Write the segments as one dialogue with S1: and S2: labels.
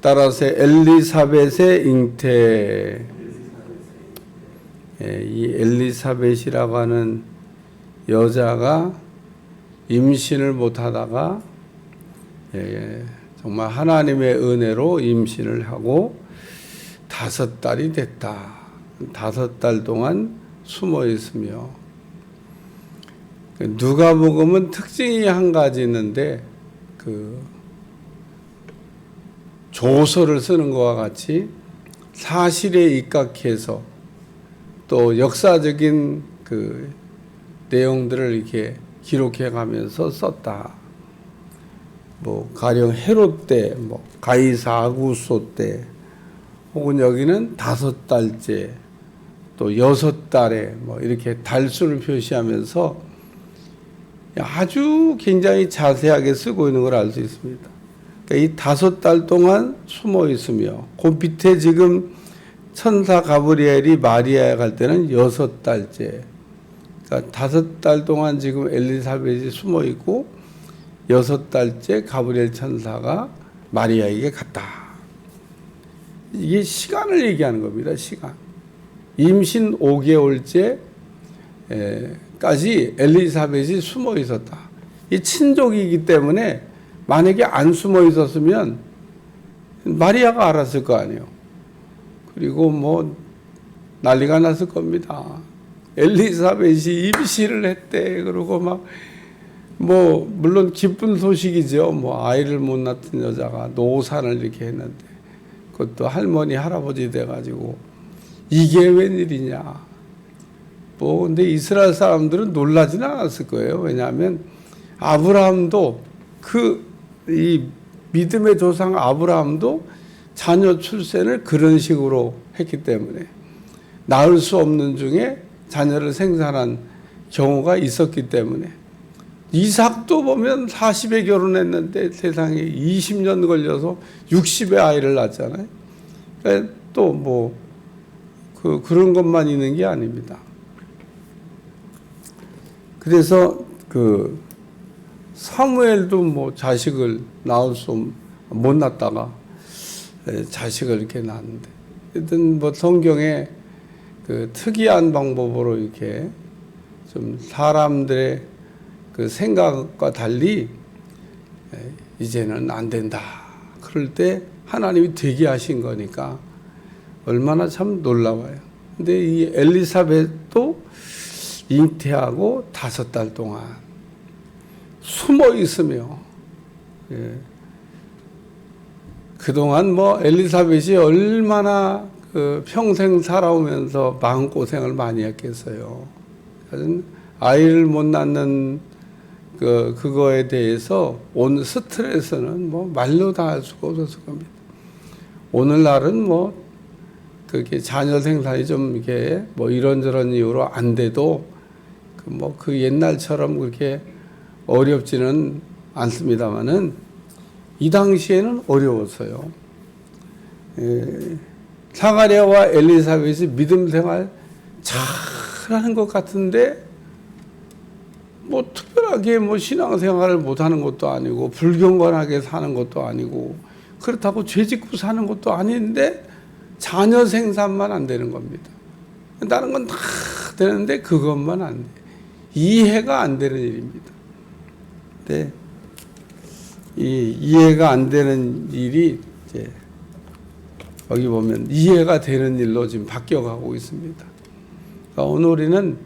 S1: 따라서 엘리사벳의 잉태. 이 엘리사벳이라고 하는 여자가 임신을 못하다가 정말 하나님의 은혜로 임신을 하고 5달이 됐다. 5달 동안 숨어 있으며, 누가복음은 특징이 한 가지 있는데, 그 조서를 쓰는 것과 같이 사실에 입각해서 또 역사적인 그 내용들을 이렇게 기록해 가면서 썼다. 뭐 가령 헤롯 때, 뭐 가이사 아구소 때, 혹은 여기는 5달째, 또 6달에 뭐 이렇게 달수를 표시하면서 아주 굉장히 자세하게 쓰고 있는 걸 알 수 있습니다. 그러니까 이 5달 동안 숨어 있으며, 그 밑에 지금 천사 가브리엘이 마리아에 갈 때는 6달째. 그러니까 5달 동안 지금 엘리사벳이 숨어 있고 6달째 가브리엘 천사가 마리아에게 갔다. 이게 시간을 얘기하는 겁니다. 시간. 임신 5개월째까지 엘리사벳이 숨어 있었다. 이 친족이기 때문에 만약에 안 숨어 있었으면 마리아가 알았을 거 아니에요. 그리고 뭐 난리가 났을 겁니다. 엘리사벳이 임신을 했대. 그러고 막 뭐 물론 기쁜 소식이죠. 뭐 아이를 못 낳던 여자가 노산을 이렇게 했는데, 그것도 할머니 할아버지 돼가지고 이게 웬일이냐. 뭐 근데 이스라엘 사람들은 놀라지는 않았을 거예요. 왜냐하면 아브라함도 이 믿음의 조상 아브라함도 자녀 출생을 그런 식으로 했기 때문에 낳을 수 없는 중에 자녀를 생산한 경우가 있었기 때문에, 이삭도 보면 40에 결혼했는데 세상에 20년 걸려서 60에 아이를 낳았잖아요. 그러니까 또 뭐 그런 것만 있는 게 아닙니다. 그래서 그 사무엘도 뭐 자식을 못 낳다가 자식을 이렇게 낳았는데, 하여튼 뭐 성경에 그 특이한 방법으로 이렇게 좀 사람들의 그 생각과 달리 이제는 안 된다. 그럴 때 하나님이 되게 하신 거니까 얼마나 참 놀라워요. 근데 이 엘리사벳도 잉태하고 5달 동안 숨어 있으며, 그동안 뭐 엘리사벳이 얼마나 그 평생 살아오면서 마음고생을 많이 했겠어요. 아이를 못 낳는 그거에 대해서 온 스트레스는 뭐 말로 다 할 수가 없었을 겁니다. 오늘날은 뭐 그게 자녀 생산이 좀 이렇게 뭐 이런저런 이유로 안 돼도 그 옛날처럼 그렇게 어렵지는 않습니다만은 이 당시에는 어려웠어요. 사가랴와 엘리사벳이 믿음 생활 잘하는 것 같은데, 뭐 특별하게 뭐 신앙생활을 못하는 것도 아니고 불경건하게 사는 것도 아니고 그렇다고 죄짓고 사는 것도 아닌데 자녀 생산만 안 되는 겁니다. 다른 건 다 되는데 그것만 안 돼. 이해가 안 되는 일입니다. 네. 이 이해가 안 되는 일이 이제 여기 보면 이해가 되는 일로 지금 바뀌어가고 있습니다. 그러니까 오늘 우리는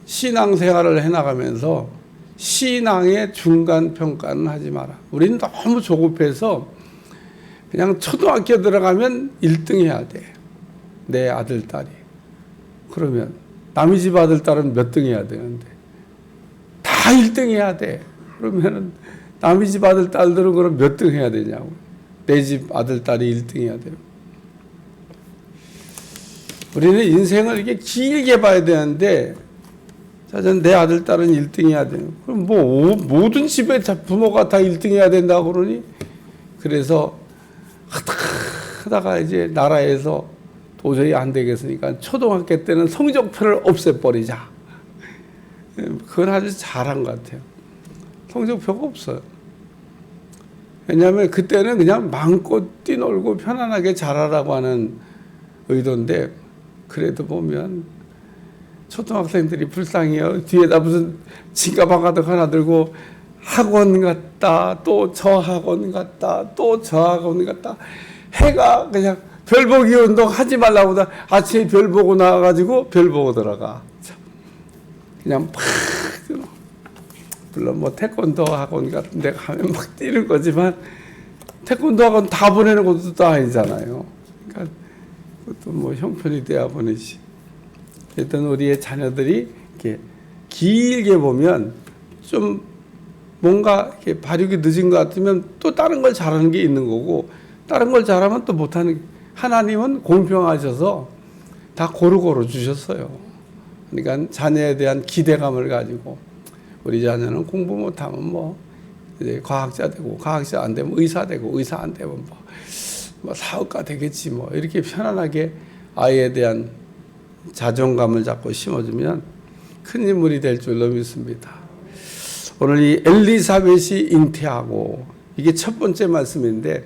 S1: 신앙생활을 해나가면서 신앙의 중간평가는 하지 마라. 우리는 너무 조급해서 그냥 초등학교 들어가면 1등 해야 돼. 내 아들, 딸이. 그러면 남의 집 아들, 딸은 몇 등 해야 되는데 다 1등 해야 돼. 그러면 남의 집 아들, 딸들은 그럼 몇 등 해야 되냐고. 내 집 아들, 딸이 1등 해야 돼요. 우리는 인생을 이렇게 길게 봐야 되는데, 내 아들, 딸은 1등 해야 돼요. 그럼 뭐, 모든 집에 부모가 다 1등 해야 된다고 그러니? 그래서 하다가 이제 나라에서 도저히 안 되겠으니까 초등학교 때는 성적표를 없애버리자. 그건 아주 잘한 것 같아요. 성적표가 없어요. 왜냐하면 그때는 그냥 마음껏 뛰놀고 편안하게 자라라고 하는 의도인데, 그래도 보면 초등학생들이 불쌍해요. 뒤에다 무슨 지가방 가득 하나 들고 학원 갔다, 또 저 학원 갔다, 또 저 학원 갔다. 해가 그냥 별 보기 운동 하지 말라고 아침에 별 보고 나와가지고 별 보고 들어가. 참. 그냥 팍, 물론 뭐 태권도 학원 같은 데 가면 막 뛰는 거지만, 태권도 학원 다 보내는 것도 아니잖아요. 그러니까 그것도 뭐 형편이 돼야 보내지. 일단 우리의 자녀들이 이렇게 길게 보면 좀 뭔가 이렇게 발육이 늦은 것 같으면 또 다른 걸 잘하는 게 있는 거고, 다른 걸 잘하면 또 못하는, 하나님은 공평하셔서 다 고루고루 주셨어요. 그러니까 자녀에 대한 기대감을 가지고, 우리 자녀는 공부 못하면 뭐 이제 과학자 되고, 과학자 안 되면 의사 되고, 의사 안 되면 뭐 사업가 되겠지, 뭐 이렇게 편안하게 아이에 대한 자존감을 자꾸 심어주면 큰 인물이 될 줄로 믿습니다. 오늘 이 엘리사벳이 잉태하고, 이게 첫 번째 말씀인데,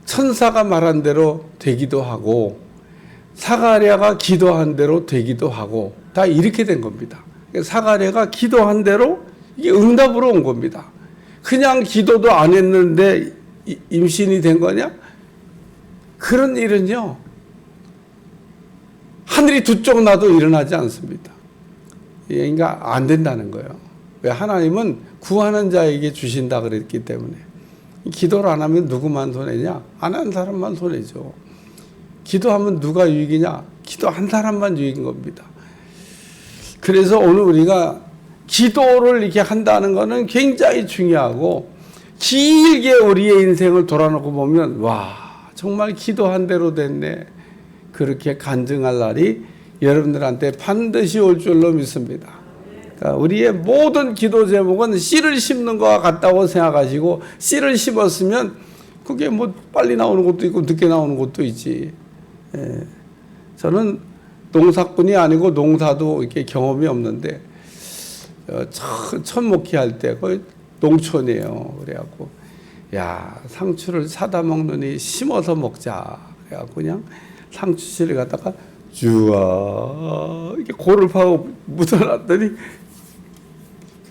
S1: 천사가 말한 대로 되기도 하고 사가랴가 기도한 대로 되기도 하고, 다 이렇게 된 겁니다. 사가랴가 기도한 대로 이게 응답으로 온 겁니다. 그냥 기도도 안 했는데 임신이 된 거냐? 그런 일은요, 하늘이 두 쪽 나도 일어나지 않습니다. 그러니까 안 된다는 거예요. 왜? 하나님은 구하는 자에게 주신다 그랬기 때문에. 기도를 안 하면 누구만 손해냐? 안 한 사람만 손해죠. 기도하면 누가 유익이냐? 기도한 사람만 유익인 겁니다. 그래서 오늘 우리가 기도를 이렇게 한다는 것은 굉장히 중요하고, 길게 우리의 인생을 돌아놓고 보면 와, 정말 기도한 대로 됐네, 그렇게 간증할 날이 여러분들한테 반드시 올 줄로 믿습니다. 그러니까 우리의 모든 기도 제목은 씨를 심는 것과 같다고 생각하시고, 씨를 심었으면 그게 뭐 빨리 나오는 것도 있고 늦게 나오는 것도 있지. 예. 저는 농사꾼이 아니고 농사도 이렇게 경험이 없는데, 첫 목회할 때 거의 농촌이에요. 그래갖고 야, 상추를 사다 먹느니 심어서 먹자. 그래갖고 그냥 상추씨를 갖다가 쭈아 이렇게 고를 파고 묻어놨더니,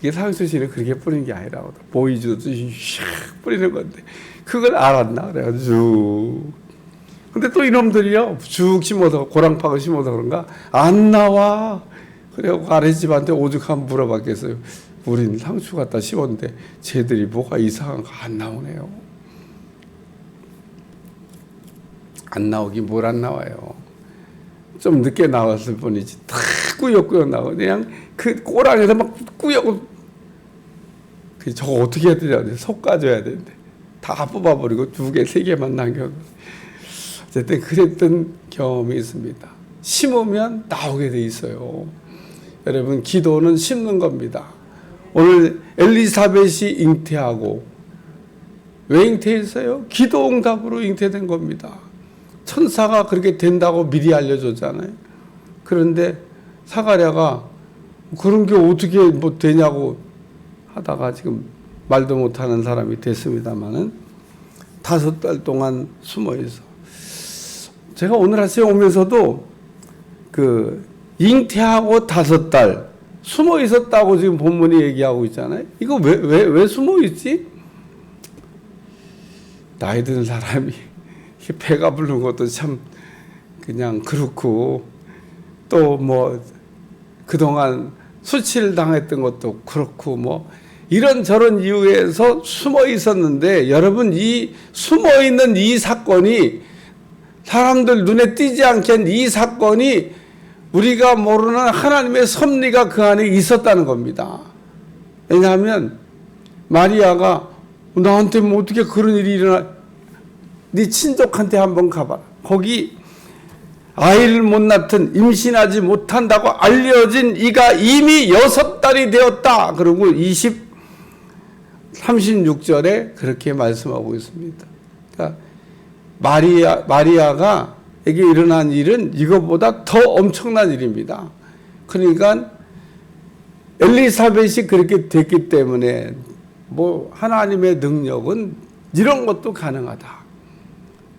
S1: 이게 상추씨를 그렇게 뿌리는 게 아니라 보이주듯이 샥 뿌리는 건데, 그걸 알았나? 그래가지고 근데 또 이놈들이요, 쭉 심어서 고랑파고 심어서 그런가 안 나와. 그래갖고 아랫집한테 오죽 한번 물어봤겠어요. 우린 상추 갖다 심었는데 쟤들이 뭐가 이상한 거 안 나오네요. 안 나오긴 뭘 안 나와요. 좀 늦게 나왔을 뿐이지 다 꾸역꾸역 나오고, 그냥 그 꼬랑에서 막 꾸역. 저거 어떻게 해야 되냐, 솎아줘야 되는데 다 뽑아버리고 2개, 3개만 남겨. 어쨌든 그랬던 경험이 있습니다. 심으면 나오게 돼 있어요. 여러분, 기도는 심는 겁니다. 오늘 엘리사벳이 잉태하고, 왜 잉태했어요? 기도 응답으로 잉태된 겁니다. 천사가 그렇게 된다고 미리 알려줬잖아요. 그런데 사가랴가 그런 게 어떻게 뭐 되냐고 하다가 지금 말도 못하는 사람이 됐습니다만은 5달 동안 숨어 있어. 제가 오늘 아침에 오면서도 그 잉태하고 5달 숨어 있었다고 지금 본문이 얘기하고 있잖아요. 이거 왜 숨어 있지? 나이 든 사람이 배가 부른 것도 참 그냥 그렇고, 또 뭐 그동안 수치를 당했던 것도 그렇고, 뭐 이런저런 이유에서 숨어 있었는데, 여러분, 이 숨어 있는 이 사건이, 사람들 눈에 띄지 않게 이 사건이 우리가 모르는 하나님의 섭리가 그 안에 있었다는 겁니다. 왜냐하면 마리아가 나한테 뭐 어떻게 그런 일이 일어나, 네 친족한테 한번 가봐. 거기 아이를 못 낳든 임신하지 못한다고 알려진 이가 이미 6달이 되었다. 그리고 36절에 그렇게 말씀하고 있습니다. 그러니까 마리아가 에게 일어난 일은 이것보다 더 엄청난 일입니다. 그러니까 엘리사벳이 그렇게 됐기 때문에 뭐 하나님의 능력은 이런 것도 가능하다.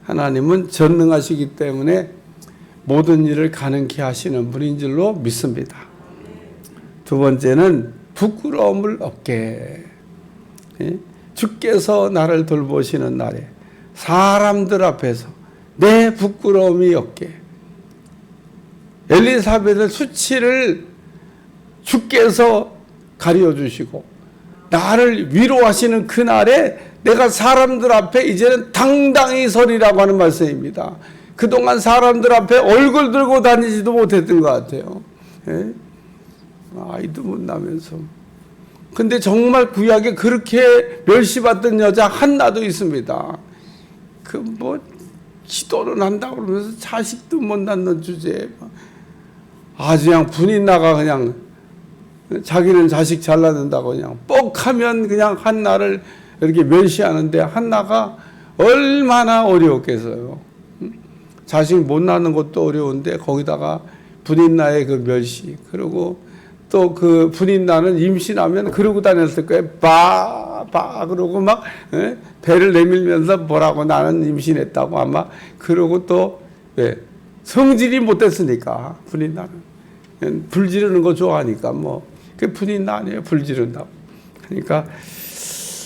S1: 하나님은 전능하시기 때문에 모든 일을 가능케 하시는 분인 줄로 믿습니다. 두 번째는 부끄러움을 없게. 주께서 나를 돌보시는 날에 사람들 앞에서 내 부끄러움이 없게. 엘리사벳의 수치를 주께서 가려주시고 나를 위로하시는 그날에 내가 사람들 앞에 이제는 당당히 서리라고 하는 말씀입니다. 그동안 사람들 앞에 얼굴 들고 다니지도 못했던 것 같아요. 아이도 못 낳으면서. 근데 정말 구약에 그렇게 멸시받던 여자 한나도 있습니다. 기도는 한다고 그러면서 자식도 못 낳는 주제에 아주 그냥 분이 나가 그냥 자기는 자식 잘 낳는다고 그냥 뻑하면 그냥 한나를 이렇게 멸시하는데 한나가 얼마나 어려웠겠어요. 자식 못 낳는 것도 어려운데 거기다가 분인나의 그 멸시, 그리고 또 그 분인나는 임신하면 그러고 다녔을 거예요. 그러고 막 배를 내밀면서 뭐라고 나는 임신했다고 아마 그러고 또 성질이 못됐으니까 분인나는 불 지르는 거 좋아하니까 그 분인나 아니에요. 불 지른다고. 그러니까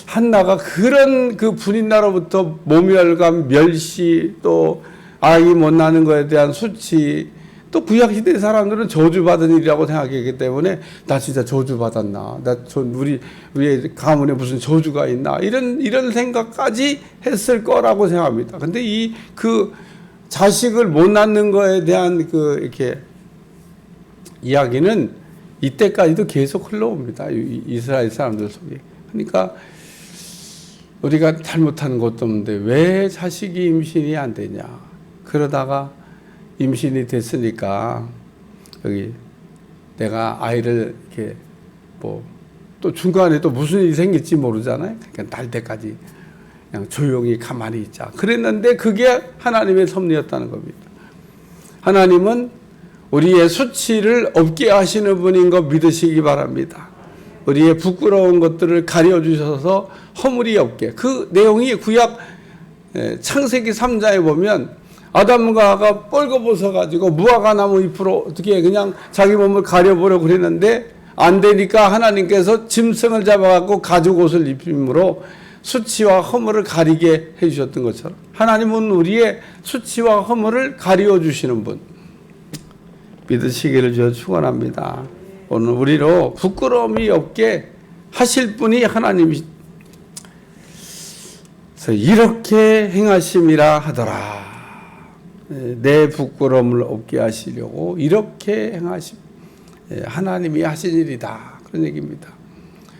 S1: 한나가 그런 그 분인나로부터 모멸감, 멸시, 또 아이 못 낳는 거에 대한 수치, 또 구약시대 사람들은 저주받은 일이라고 생각했기 때문에 나 진짜 저주받았나, 우리의 가문에 무슨 저주가 있나, 이런 생각까지 했을 거라고 생각합니다. 근데 그 자식을 못 낳는 거에 대한 이렇게 이야기는 이때까지도 계속 흘러옵니다. 이스라엘 사람들 속에. 그러니까 우리가 잘못하는 것도 없는데 왜 자식이 임신이 안 되냐. 그러다가 임신이 됐으니까 여기 내가 아이를 이렇게 또 중간에 또 무슨 일이 생길지 모르잖아요. 그러니까 날 때까지 그냥 조용히 가만히 있자. 그랬는데 그게 하나님의 섭리였다는 겁니다. 하나님은 우리의 수치를 없게 하시는 분인 거 믿으시기 바랍니다. 우리의 부끄러운 것들을 가려주셔서 허물이 없게. 그 내용이 구약 창세기 3장에 보면 아담과 하가 뻘거벗어가지고 무화과 나무 잎으로 어떻게 그냥 자기 몸을 가려보려고 그랬는데 안 되니까 하나님께서 짐승을 잡아갖고 가죽 옷을 입힘으로 수치와 허물을 가리게 해주셨던 것처럼 하나님은 우리의 수치와 허물을 가려주시는 분 믿으시기를 저 축원합니다. 오늘 우리로 부끄러움이 없게 하실 분이 하나님이시. 이렇게 행하심이라 하더라. 내 부끄러움을 없게 하시려고 이렇게 행하심. 하나님이 하신 일이다. 그런 얘기입니다.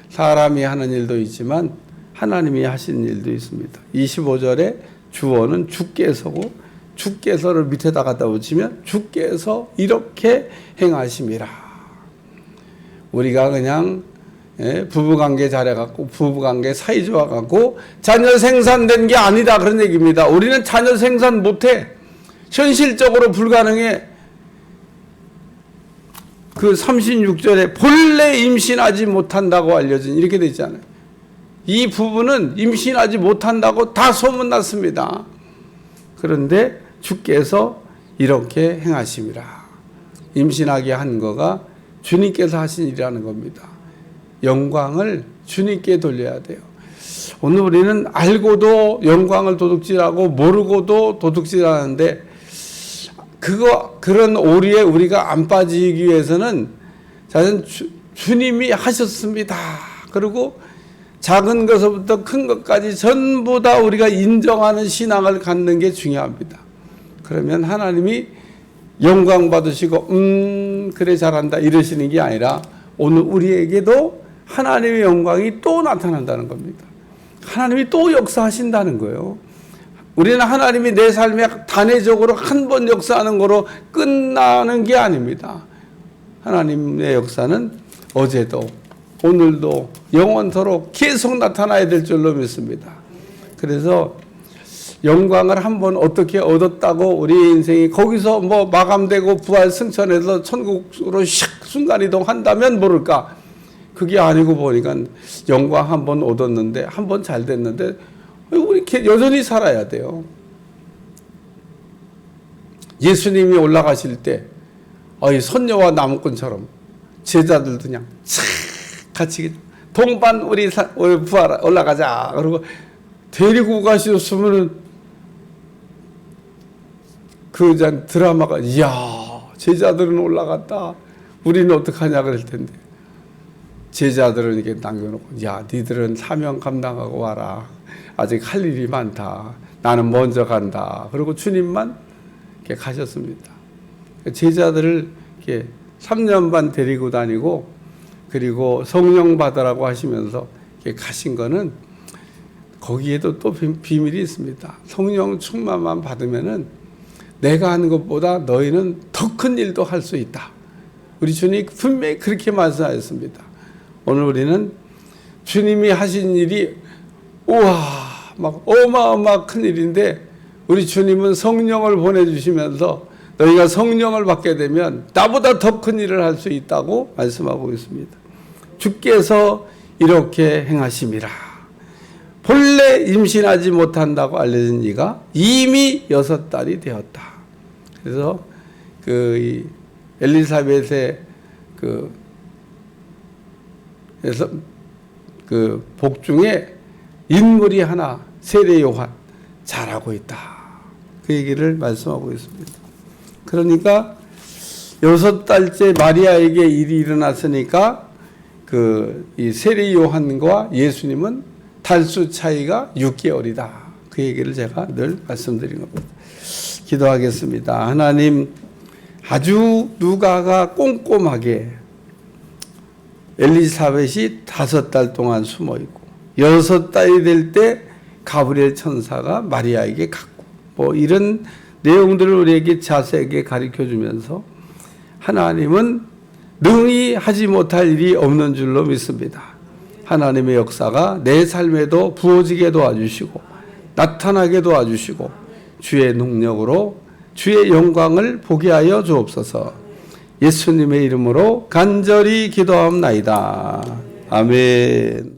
S1: 사람이 하는 일도 있지만 하나님이 하신 일도 있습니다. 25절에 주어는 주께서고 주께서를 밑에다 갖다 붙이면 주께서 이렇게 행하심이라. 우리가 그냥 부부관계 잘해갖고 부부관계 사이좋아갖고 자녀 생산된 게 아니다 그런 얘기입니다. 우리는 자녀 생산 못해. 현실적으로 불가능해. 그 36절에 본래 임신하지 못한다고 알려진 이렇게 되어 있잖아요. 이 부부는 임신하지 못한다고 다 소문났습니다. 그런데 주께서 이렇게 행하심이라. 임신하게 한 거가 주님께서 하신 일이라는 겁니다. 영광을 주님께 돌려야 돼요. 오늘 우리는 알고도 영광을 도둑질하고 모르고도 도둑질하는데 그런 오리에 우리가 안 빠지기 위해서는 자연 주님이 하셨습니다. 그리고 작은 것부터 큰 것까지 전부 다 우리가 인정하는 신앙을 갖는 게 중요합니다. 그러면 하나님이 영광 받으시고 그래 잘한다 이러시는 게 아니라 오늘 우리에게도 하나님의 영광이 또 나타난다는 겁니다. 하나님이 또 역사하신다는 거예요. 우리는 하나님이 내 삶에 단회적으로 한 번 역사하는 거로 끝나는 게 아닙니다. 하나님의 역사는 어제도 오늘도 영원토록 계속 나타나야 될 줄로 믿습니다. 그래서 영광을 한번 어떻게 얻었다고 우리의 인생이 거기서 마감되고 부활 승천해서 천국으로 샥 순간이동한다면 모를까. 그게 아니고 보니까 영광 한번 얻었는데 한 번 잘 됐는데 우리 여전히 살아야 돼요. 예수님이 올라가실 때 이 선녀와 나무꾼처럼 제자들도 그냥 착 같이 동반 우리 부하라 올라가자 그러고 데리고 가셨으면은 그 드라마가 이야 제자들은 올라갔다 우리는 어떡하냐 그럴 텐데 제자들은 이렇게 남겨놓고 야 니들은 사명 감당하고 와라 아직 할 일이 많다 나는 먼저 간다 그리고 주님만 이렇게 가셨습니다. 제자들을 이렇게 3년 반 데리고 다니고 그리고 성령 받으라고 하시면서 이렇게 가신 거는 거기에도 또 비밀이 있습니다. 성령 충만만 받으면은 내가 하는 것보다 너희는 더 큰 일도 할 수 있다. 우리 주님이 분명히 그렇게 말씀하셨습니다. 오늘 우리는 주님이 하신 일이 우와 막 어마어마 큰 일인데 우리 주님은 성령을 보내주시면서 너희가 성령을 받게 되면 나보다 더 큰 일을 할 수 있다고 말씀하고 있습니다. 주께서 이렇게 행하심이라. 본래 임신하지 못한다고 알려진 이가 이미 6달이 되었다. 그래서 그 엘리사벳의 그 복 중에 인물이 하나 세례 요한 잘하고 있다. 그 얘기를 말씀하고 있습니다. 그러니까 6달째 마리아에게 일이 일어났으니까 이 세례 요한과 예수님은 달수 차이가 6개월이다. 그 얘기를 제가 늘 말씀드린 겁니다. 기도하겠습니다. 하나님 아주 누가가 꼼꼼하게 엘리사벳이 5달 동안 숨어 있고 6달이 될 때 가브리엘 천사가 마리아에게 갔고 뭐 이런 내용들을 우리에게 자세하게 가르쳐 주면서 하나님은 능히 하지 못할 일이 없는 줄로 믿습니다. 하나님의 역사가 내 삶에도 부어지게 도와주시고 나타나게 도와주시고 주의 능력으로 주의 영광을 보게 하여 주옵소서. 예수님의 이름으로 간절히 기도하옵나이다. 아멘.